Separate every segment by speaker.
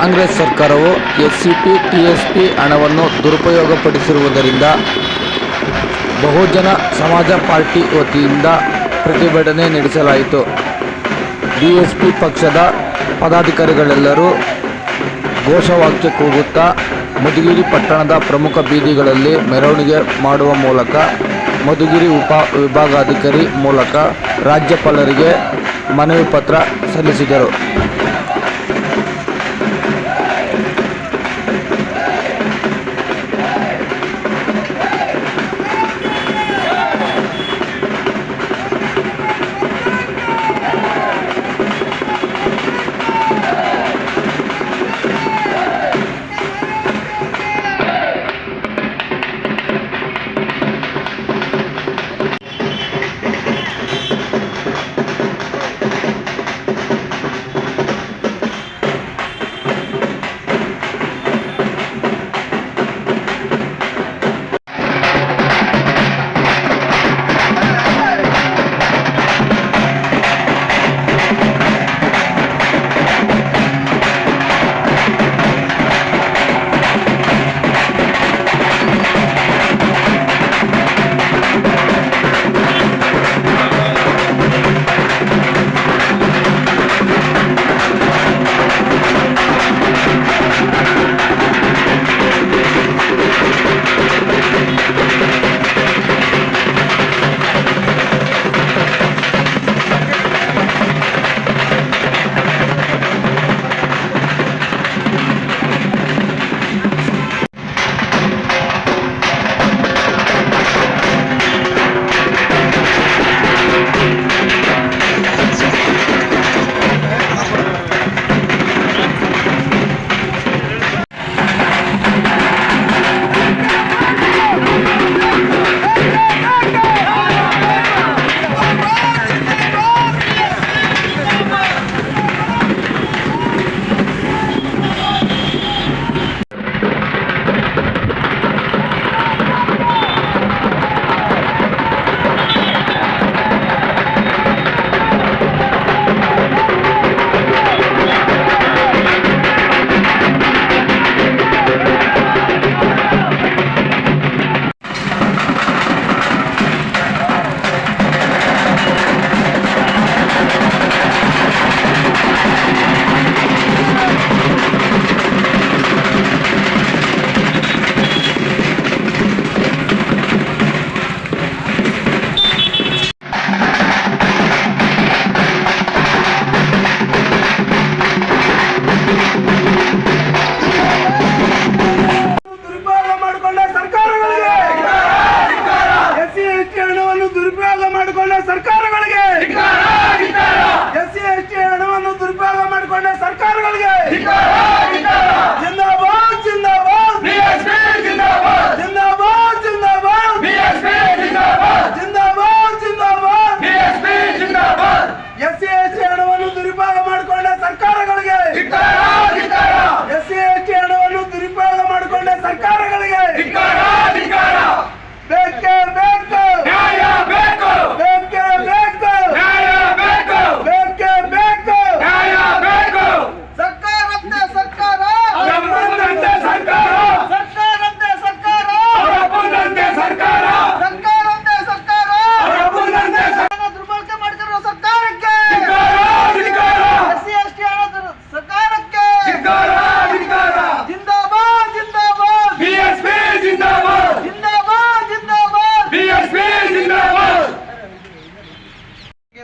Speaker 1: ಕಾಂಗ್ರೆಸ್ ಸರ್ಕಾರವು SCP, TSP ಹಣವನ್ನು ದುರುಪಯೋಗಪಡಿಸಿರುವುದರಿಂದ ಬಹುಜನ ಸಮಾಜ ಪಾರ್ಟಿ ವತಿಯಿಂದ ಪ್ರತಿಭಟನೆ ನಡೆಸಲಾಯಿತು. ಬಿಎಸ್ಪಿ ಪಕ್ಷದ ಪದಾಧಿಕಾರಿಗಳೆಲ್ಲರೂ ಘೋಷವಾಕ್ಯ ಕೂಗುತ್ತಾ ಮಧುಗಿರಿ ಪಟ್ಟಣದ ಪ್ರಮುಖ ಬೀದಿಗಳಲ್ಲಿ ಮೆರವಣಿಗೆ ಮಾಡುವ ಮೂಲಕ ಮಧುಗಿರಿ ವಿಭಾಗಾಧಿಕಾರಿ ಮೂಲಕ ರಾಜ್ಯಪಾಲರಿಗೆ ಮನವಿ ಪತ್ರ ಸಲ್ಲಿಸಿದರು.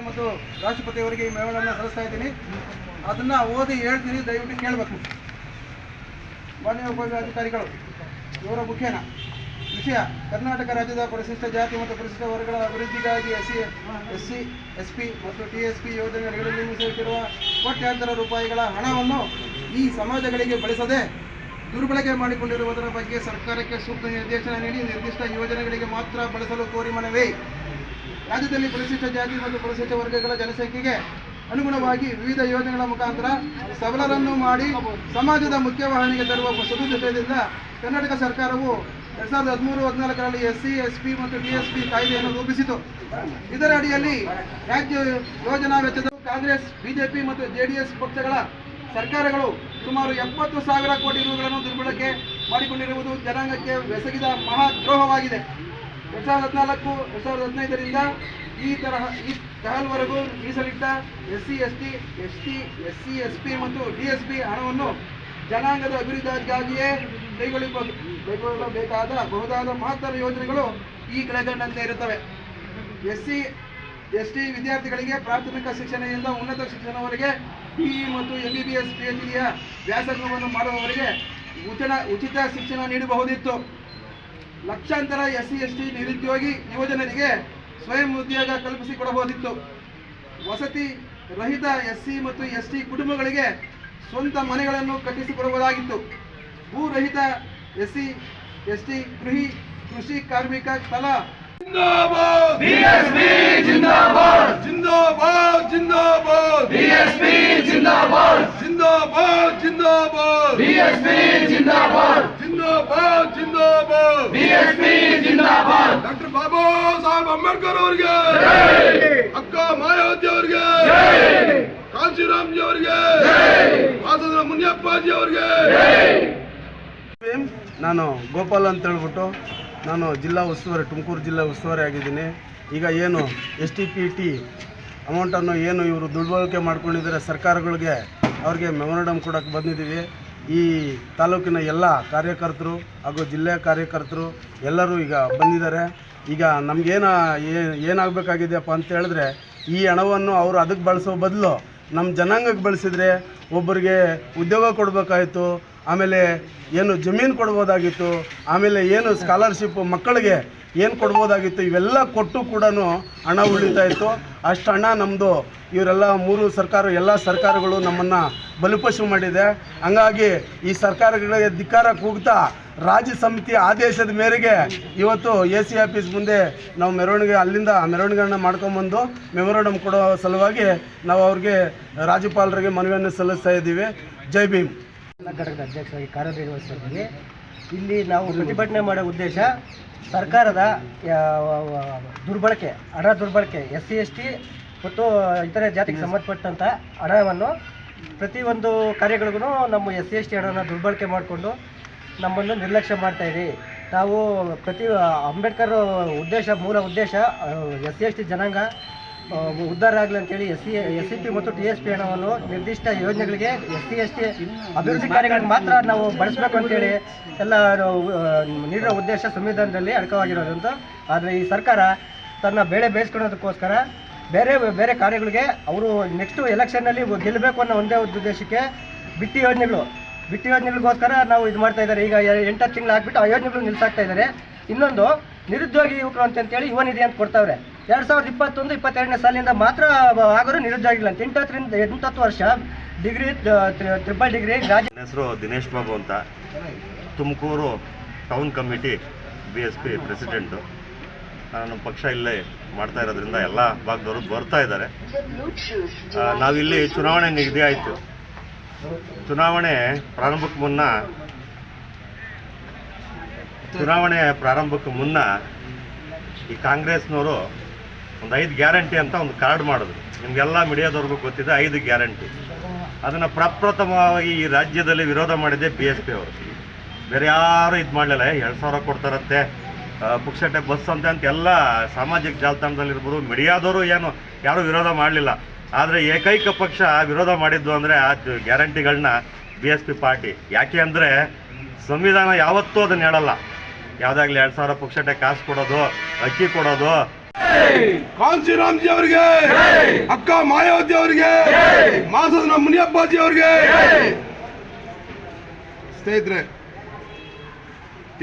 Speaker 2: ಮತ್ತು ರಾಷ್ಟ್ರಪತಿಯವರಿಗೆ ಈ ಮೆಮೊವನ್ನು ಸಲ್ಲಿಸ್ತಾ ಇದ್ದೀನಿ. ಅದನ್ನು ಓದಿ ಹೇಳ್ತೀನಿ, ದಯವಿಟ್ಟು ಕೇಳಬೇಕು. ಮಾನ್ಯ ಉಪವಿಭಾಗಾಧಿಕಾರಿಗಳು, ಇವರ ಮುಖ್ಯನ ವಿಷಯ: ಕರ್ನಾಟಕ ರಾಜ್ಯದ ಪರಿಶಿಷ್ಟ ಜಾತಿ ಮತ್ತು ಪರಿಶಿಷ್ಟ ವರ್ಗಗಳ ಅಭಿವೃದ್ಧಿಗಾಗಿ ಎಸ್ಸಿ, ಎಸ್ಪಿ ಮತ್ತು ಟಿಎಸ್ಪಿ ಯೋಜನೆಗಳಲ್ಲಿ ಮೀಸಲಿಟ್ಟಿರುವ ಕೋಟ್ಯಾಂತರ ರೂಪಾಯಿಗಳ ಹಣವನ್ನು ಈ ಸಮಾಜಗಳಿಗೆ ಬಳಸದೆ ದುರ್ಬಳಕೆ ಮಾಡಿಕೊಂಡಿರುವುದರ ಬಗ್ಗೆ ಸರ್ಕಾರಕ್ಕೆ ಸೂಕ್ತ ನಿರ್ದೇಶನ ನೀಡಿ ನಿರ್ದಿಷ್ಟ ಯೋಜನೆಗಳಿಗೆ ಮಾತ್ರ ಬಳಸಲು ಕೋರಿ ಮನವಿ. ರಾಜ್ಯದಲ್ಲಿ ಪರಿಶಿಷ್ಟ ಜಾತಿ ಮತ್ತು ಪರಿಶಿಷ್ಟ ವರ್ಗಗಳ ಜನಸಂಖ್ಯೆಗೆ ಅನುಗುಣವಾಗಿ ವಿವಿಧ ಯೋಜನೆಗಳ ಮುಖಾಂತರ ಸಬಲರನ್ನು ಮಾಡಿ ಸಮಾಜದ ಮುಖ್ಯವಾಹಿನಿಗೆ ತರುವ ಸದುದ್ದೇಶದಿಂದ ಕರ್ನಾಟಕ ಸರ್ಕಾರವು 2013-14ರಲ್ಲಿ ಎಸ್ಸಿ, ಎಸ್ಪಿ ಮತ್ತು ಟಿಎಸ್ಪಿ ಕಾಯ್ದೆಯನ್ನು ರೂಪಿಸಿತು. ಇದರ ಅಡಿಯಲ್ಲಿ ರಾಜ್ಯ ಯೋಜನಾ ವೆಚ್ಚದ ಕಾಂಗ್ರೆಸ್, ಬಿಜೆಪಿ ಮತ್ತು ಜೆಡಿಎಸ್ ಪಕ್ಷಗಳ ಸರ್ಕಾರಗಳು ಸುಮಾರು 70,000 ಕೋಟಿ ರೂಗಳನ್ನು ದುರ್ಬಳಕೆ ಮಾಡಿಕೊಂಡಿರುವುದು ಜನಾಂಗಕ್ಕೆ ಎಸಗಿದ ಮಹಾ ದ್ರೋಹವಾಗಿದೆ. 2014-2015ರಿಂದ ಈ ತಹಲ್ವರೆಗೂ ಮೀಸಲಿಟ್ಟ SC, ST, SC, SC ಮತ್ತು DSP ಹಣವನ್ನು ಜನಾಂಗದ ಅಭಿವೃದ್ಧಿಗಾಗಿಯೇ ಕೈಗೊಳ್ಳಬೇಕಾದ ಬಹುದಾದ ಮಹತ್ತರ ಯೋಜನೆಗಳು ಈ ಕೆಳಕಂಡಂತೆ ಇರುತ್ತವೆ. SC, ST ವಿದ್ಯಾರ್ಥಿಗಳಿಗೆ ಪ್ರಾಥಮಿಕ ಶಿಕ್ಷಣದಿಂದ ಉನ್ನತ ಶಿಕ್ಷಣವರೆಗೆ BE ಮತ್ತು MBBS PhDಯ ವ್ಯಾಸಂಗವನ್ನು ಮಾಡುವವರಿಗೆ ಉಚಿತ ಶಿಕ್ಷಣ ನೀಡಬಹುದಿತ್ತು. ಲಕ್ಷಾಂತರ SC, ST ನಿರುದ್ಯೋಗಿ ಯುವಜನರಿಗೆ ಸ್ವಯಂ ಉದ್ಯೋಗ ಕಲ್ಪಿಸಿಕೊಡಬಹುದಿತ್ತು. ವಸತಿ ರಹಿತ SC ಮತ್ತು ST ಕುಟುಂಬಗಳಿಗೆ ಸ್ವಂತ ಮನೆಗಳನ್ನು ಕಟ್ಟಿಸಿಕೊಡಬಹುದಾಗಿತ್ತು. ಭೂರಹಿತ SC, ST ಕೃಷಿ ಕಾರ್ಮಿಕ ತಲಾ
Speaker 3: जिंदाबाद बीएसपी जिंदाबाद जिंदाबाद जिंदाबाद बीएसपी जिंदाबाद जिंदाबाद जिंदाबाद बीएसपी जिंदाबाद जिंदाबाद जिंदाबाद बीएसपी जिंदाबाद डॉक्टर बाबा साहब अंबेडकर ಅವರಿಗೆ ಜೈ ಅಕ್ಕ ಮಾಯಾವತಿ ಅವರಿಗೆ ಜೈ ಕಾಂಚೀರಾಮ್ ಜಿ ಅವರಿಗೆ ಜೈ ಮಾಸದ ಮುನಿಯಪ್ಪಾಜಿ ಅವರಿಗೆ ಜೈ
Speaker 4: ನಾನು ಗೋಪಾಲ್ ಅಂತ ಹೇಳ್ಬಿಟ್ಟು ನಾನು ಜಿಲ್ಲಾ ಉಸ್ತುವಾರಿ ತುಮಕೂರು ಜಿಲ್ಲಾ ಉಸ್ತುವಾರಿ ಆಗಿದ್ದೀನಿ. ಈಗ ಏನು STPT ಅಮೌಂಟನ್ನು ಏನು ಇವರು ದುರ್ಬಳಕೆ ಮಾಡ್ಕೊಂಡಿದ್ದಾರೆ ಸರ್ಕಾರಗಳಿಗೆ ಅವ್ರಿಗೆ ಮೆಮೊರಂಡಮ್ ಕೊಡೋಕ್ಕೆ ಬಂದಿದ್ದೀವಿ. ಈ ತಾಲೂಕಿನ ಎಲ್ಲ ಕಾರ್ಯಕರ್ತರು ಹಾಗೂ ಜಿಲ್ಲೆಯ ಕಾರ್ಯಕರ್ತರು ಎಲ್ಲರೂ ಈಗ ಬಂದಿದ್ದಾರೆ. ಈಗ ಏನಾಗಬೇಕಾಗಿದೆಯಪ್ಪ ಅಂತ ಹೇಳಿದ್ರೆ ಈ ಹಣವನ್ನು ಅವರು ಅದಕ್ಕೆ ಬಳಸೋ ಬದಲು ನಮ್ಮ ಜನಾಂಗಕ್ಕೆ ಬಳಸಿದರೆ ಒಬ್ಬರಿಗೆ ಉದ್ಯೋಗ ಕೊಡಬೇಕಾಯಿತು, ಆಮೇಲೆ ಏನು ಜಮೀನು ಕೊಡ್ಬೋದಾಗಿತ್ತು, ಆಮೇಲೆ ಏನು ಸ್ಕಾಲರ್ಶಿಪ್ ಮಕ್ಕಳಿಗೆ ಏನು ಕೊಡ್ಬೋದಾಗಿತ್ತು, ಇವೆಲ್ಲ ಕೊಟ್ಟು ಕೂಡ ಹಣ ಉಳಿತಾ ಇತ್ತು. ಅಷ್ಟು ಹಣ ನಮ್ಮದು ಇವರೆಲ್ಲ ಎಲ್ಲ ಸರ್ಕಾರಗಳು ನಮ್ಮನ್ನು ಬಲಿಪಶು ಮಾಡಿದೆ. ಹಂಗಾಗಿ ಈ ಸರ್ಕಾರಗಳಿಗೆ ಧಿಕ್ಕಾರ ಕೂಗ್ತಾ ರಾಜ್ಯ ಸಮಿತಿ ಆದೇಶದ ಮೇರೆಗೆ ಇವತ್ತು AC ಆಫೀಸ್ ಮುಂದೆ ನಾವು ಮೆರವಣಿಗೆಗಳನ್ನ ಮಾಡ್ಕೊಂಬಂದು ಮೆಮೊರಂಡಮ್ ಕೊಡೋ ಸಲುವಾಗಿ ನಾವು ಅವ್ರಿಗೆ ರಾಜ್ಯಪಾಲರಿಗೆ ಮನವಿಯನ್ನು ಸಲ್ಲಿಸ್ತಾ ಇದ್ದೀವಿ. ಜೈ ಭೀಮ್.
Speaker 5: ಘಟಕದ ಅಧ್ಯಕ್ಷರಾಗಿ ಕಾರ್ಯನಿರ್ವಹಿಸಿದ್ದೀವಿ. ಇಲ್ಲಿ ನಾವು ಪ್ರತಿಭಟನೆ ಮಾಡೋ ಉದ್ದೇಶ ಸರ್ಕಾರದ ಹಣ ದುರ್ಬಳಕೆ SC, ST ಮತ್ತು ಇತರೆ ಜಾತಿಗೆ ಸಂಬಂಧಪಟ್ಟಂಥ ಹಣವನ್ನು ಪ್ರತಿಯೊಂದು ಕಾರ್ಯಗಳಿಗೂ ನಮ್ಮ SC, ST ಹಣನ ದುರ್ಬಳಕೆ ಮಾಡಿಕೊಂಡು ನಮ್ಮನ್ನು ನಿರ್ಲಕ್ಷ್ಯ ಮಾಡ್ತಾಯಿದೆ. ನಾವು ಅಂಬೇಡ್ಕರ್ ಮೂಲ ಉದ್ದೇಶ SC, ST ಜನಾಂಗ ಉದ್ಧಾರ ಆಗಲಿ ಅಂತೇಳಿ SCP ಮತ್ತು TSP ಹಣವನ್ನು ನಿರ್ದಿಷ್ಟ ಯೋಜನೆಗಳಿಗೆ SC, ST ಅಭಿವೃದ್ಧಿ ಕಾರ್ಯಗಳಿಗೆ ಮಾತ್ರ ನಾವು ಬಳಸಬೇಕು ಅಂತೇಳಿ ಎಲ್ಲ ನೀಡಿರೋ ಉದ್ದೇಶ ಸಂವಿಧಾನದಲ್ಲಿ ಅಡಕವಾಗಿರೋದಂತ. ಆದರೆ ಈ ಸರ್ಕಾರ ತನ್ನ ಬೇಳೆ ಬೇಯಿಸ್ಕೊಳ್ಳೋದಕ್ಕೋಸ್ಕರ ಬೇರೆ ಕಾರ್ಯಗಳಿಗೆ ಅವರು ನೆಕ್ಸ್ಟ್ ಎಲೆಕ್ಷನ್ನಲ್ಲಿ ಗೆಲ್ಲಬೇಕು ಅನ್ನೋ ಒಂದೇ ಉದ್ದೇಶಕ್ಕೆ ಬಿಟ್ಟಿ ಯೋಜನೆಗಳಿಗೋಸ್ಕರ ನಾವು ಇದು ಮಾಡ್ತಾ ಇದ್ದಾರೆ. ಈಗ 8 ತಿಂಗಳು ಹಾಕ್ಬಿಟ್ಟು ಆ ಯೋಜನೆಗಳು ನಿಲ್ಲಿಸಾಕ್ತಾ ಇದ್ದಾರೆ. ಇನ್ನೊಂದು ನಿರುದ್ಯೋಗಿ ಯುವಕರು ಅಂತೇಳಿ ಯುವ ನಿಧಿ ಅಂತ ಕೊಡ್ತಾವ್ರೆ. 2021-22ನೇ ಸಾಲಿನಿಂದ ಮಾತ್ರ ಆಗೋರು ನಿರುದ್ಯೋಗಿಲ್ಲ ಅಂತ 8 ವರ್ಷ ಡಿಗ್ರಿ ಟ್ರಿಪಲ್ ಡಿಗ್ರಿ
Speaker 6: ನನ್ನ ಹೆಸರು ದಿನೇಶ್ ಬಾಬು ಅಂತ, Tumakuru town committee BSP president. ನಮ್ಮ ಪಕ್ಷ ಇಲ್ಲೇ ಮಾಡ್ತಾ ಇರೋದ್ರಿಂದ ಎಲ್ಲ ಭಾಗದವರು ಬರ್ತಾ ಇದ್ದಾರೆ. ನಾವಿಲ್ಲಿ ಚುನಾವಣೆ ನಿಗದಿ ಆಯಿತು. ಚುನಾವಣೆ ಪ್ರಾರಂಭಕ್ಕೆ ಮುನ್ನ ಈ ಕಾಂಗ್ರೆಸ್ನವರು ಒಂದು 5 ಗ್ಯಾರಂಟಿ ಅಂತ ಒಂದು ಕಾರ್ಡ್ ಮಾಡಿದ್ರು. ನಿಮಗೆಲ್ಲ ಮೀಡಿಯಾದವ್ರಿಗೂ ಗೊತ್ತಿದೆ 5 ಗ್ಯಾರಂಟಿ. ಅದನ್ನು ಪ್ರಪ್ರಥಮವಾಗಿ ಈ ರಾಜ್ಯದಲ್ಲಿ ವಿರೋಧ ಮಾಡಿದ್ದೆ BSP ಅವರು. ಬೇರೆ ಯಾರು ಇದು ಮಾಡಲಿಲ್ಲ. 2,000 ಕೊಡ್ತಾರಂತೆ, ಪುಕ್ಷಟೆ ಬಸ್ ಅಂತ ಎಲ್ಲ ಸಾಮಾಜಿಕ ಜಾಲತಾಣದಲ್ಲಿರ್ಬೋದು ಮೀಡಿಯಾದವರು ಯಾರೂ ವಿರೋಧ ಮಾಡಲಿಲ್ಲ. ಆದರೆ ಏಕೈಕ ಪಕ್ಷ ವಿರೋಧ ಮಾಡಿದ್ದು ಅಂದರೆ ಆ ಗ್ಯಾರಂಟಿಗಳನ್ನ BSP ಪಾರ್ಟಿ. ಯಾಕೆ ಅಂದರೆ ಸಂವಿಧಾನ ಯಾವತ್ತೂ ಅದನ್ನು ಹೇಳಲ್ಲ. ಯಾವುದಾಗಲಿ 2,000 ಪುಕ್ಷಟೆ ಕಾಸು ಕೊಡೋದು, ಅಕ್ಕಿ ಕೊಡೋದು.
Speaker 3: ಕಾಂಚೀರಾಮ್ ಜಿ ಅವರಿಗೆ, ಅಕ್ಕ ಮಾಯಾವತಿ ಅವರಿಗೆ, ಮಾಸದ ಮುನಿಯಪ್ಪಾಜಿ ಅವರಿಗೆ. ಸ್ನೇಹಿತರೆ,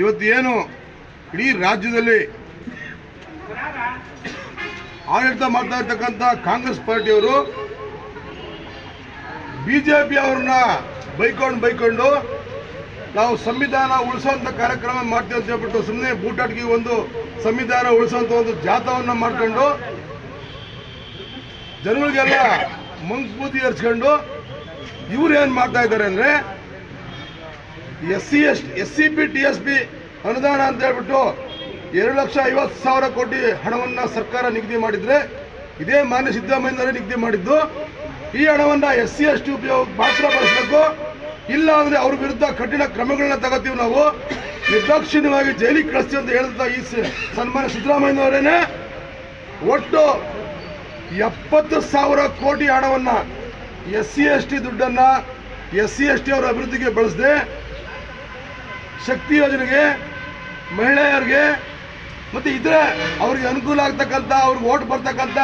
Speaker 3: ಇವತ್ತು ಏನು ಇಡೀ ರಾಜ್ಯದಲ್ಲಿ ಆಡಳಿತ ಮಾಡ್ತಾ ಇರ್ತಕ್ಕಂಥ ಕಾಂಗ್ರೆಸ್ ಪಾರ್ಟಿಯವರು BJP ಅವ್ರನ್ನ ಬೈಕೊಂಡು ನಾವು ಸಂವಿಧಾನ ಉಳಿಸೋಂಥ ಕಾರ್ಯಕ್ರಮ ಮಾಡ್ತೀವಿ ಅಂತ ಹೇಳ್ಬಿಟ್ಟು ಸುಮ್ಮನೆ ಬೂಟಾಟಿಗೆ ಒಂದು ಸಂವಿಧಾನ ಉಳಿಸೋಂಥ ಒಂದು ಜಾಥಾವನ್ನು ಮಾಡ್ಕೊಂಡು ಜನಗಳಿಗೆಲ್ಲ ಮಂಕ್ಬೂದಿ ಏರಿಸ್ಕೊಂಡು ಇವ್ರು ಏನು ಮಾಡ್ತಾ ಇದ್ದಾರೆ ಅಂದರೆ SCP TSP ಅನುದಾನ ಅಂತ ಹೇಳ್ಬಿಟ್ಟು 2,50,000 ಕೋಟಿ ಹಣವನ್ನು ಸರ್ಕಾರ ನಿಗದಿ ಮಾಡಿದರೆ, ಇದೇ ಮಾನ್ಯ ಸಿದ್ದರಾಮಯ್ಯನವರೇ ನಿಗದಿ ಮಾಡಿದ್ದು. ಈ ಹಣವನ್ನು SC/ST ಉಪಯೋಗಕ್ಕೆ ಮಾತ್ರ ಬಳಸಬೇಕು. ಇಲ್ಲ ಅಂದರೆ ಅವ್ರ ವಿರುದ್ಧ ಕಠಿಣ ಕ್ರಮಗಳನ್ನ ತಗೋತೀವಿ, ನಾವು ನಿರ್ದಾಕ್ಷಿಣ್ಯವಾಗಿ ಜೈಲಿಗೆ ಕಳಿಸ್ತೀವಿ ಅಂತ ಹೇಳಿದ ಈ ಸನ್ಮಾನ್ಯ ಸಿದ್ದರಾಮಯ್ಯನವರೇನೆ ಒಟ್ಟು 70,000 ಕೋಟಿ ಹಣವನ್ನು SC/ST ದುಡ್ಡನ್ನು SC/ST ಅವರ ಅಭಿವೃದ್ಧಿಗೆ ಬಳಸದೆ ಶಕ್ತಿ ಯೋಜನೆಗೆ, ಮಹಿಳೆಯರಿಗೆ ಮತ್ತು ಇತರೆ ಅವ್ರಿಗೆ ಅನುಕೂಲ ಆಗ್ತಕ್ಕಂಥ, ಅವ್ರಿಗೆ ಓಟ್ ಬರ್ತಕ್ಕಂಥ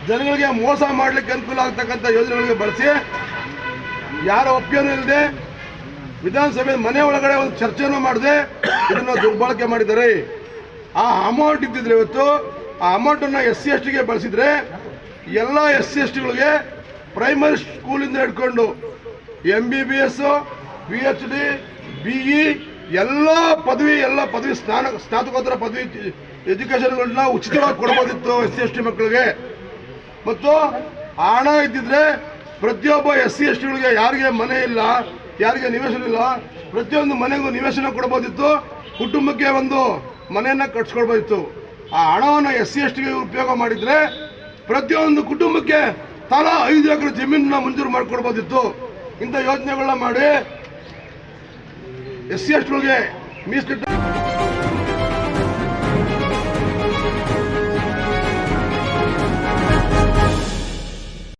Speaker 3: ಜನಗಳಿಗೆ ಮೋಸ ಮಾಡಲಿಕ್ಕೆ ಅನುಕೂಲ ಆಗ್ತಕ್ಕಂಥ ಯೋಜನೆಗಳಿಗೆ ಬಳಸಿ ಯಾರ ಒಪ್ಪಿಗೆನೂ ಇಲ್ಲದೆ ವಿಧಾನಸಭೆ ಮನೆ ಒಳಗಡೆ ಒಂದು ಚರ್ಚೆನೂ ಮಾಡದೆ ಇದನ್ನು ದುರ್ಬಳಕೆ ಮಾಡಿದ್ದಾರೆ. ಆ ಅಮೌಂಟ್ ಇದ್ದಿದ್ರೆ ಇವತ್ತು ಆ ಅಮೌಂಟನ್ನು SC/STಗೆ ಬಳಸಿದರೆ ಎಲ್ಲ SC/STಗಳಿಗೆ ಪ್ರೈಮರಿ ಸ್ಕೂಲಿಂದ ಹಿಡ್ಕೊಂಡು MBBS, PhD, BE ಎಲ್ಲ ಪದವಿ ಸ್ನಾತಕೋತ್ತರ ಪದವಿ ಎಜುಕೇಷನ್ಗಳನ್ನ ಉಚಿತವಾಗಿ ಕೊಡ್ಬೋದಿತ್ತು SC/ST ಮಕ್ಕಳಿಗೆ. ಮತ್ತು ಹಣ ಇದ್ದಿದ್ರೆ ಪ್ರತಿಯೊಬ್ಬ SC/STಗಳಿಗೆ ಯಾರಿಗೆ ಮನೆ ಇಲ್ಲ, ಯಾರಿಗೆ ನಿವೇಶನ ಇಲ್ಲ, ಪ್ರತಿಯೊಂದು ಮನೆಗೂ ನಿವೇಶನ ಕೊಡ್ಬೋದಿತ್ತು, ಕುಟುಂಬಕ್ಕೆ ಒಂದು ಮನೆಯನ್ನು ಕಟ್ಸ್ಕೊಡ್ಬೋದಿತ್ತು. ಆ ಹಣವನ್ನು SC/STಗೆ ಉಪಯೋಗ ಮಾಡಿದರೆ ಪ್ರತಿಯೊಂದು ಕುಟುಂಬಕ್ಕೆ ತಲಾ 5 ಎಕರೆ ಜಮೀನನ್ನ ಮಂಜೂರು ಮಾಡಿಕೊಡ್ಬೋದಿತ್ತು. ಇಂಥ ಯೋಜನೆಗಳನ್ನ ಮಾಡಿ SC/STಗಳಿಗೆ ಮೀಸಲಿಟ್ಟು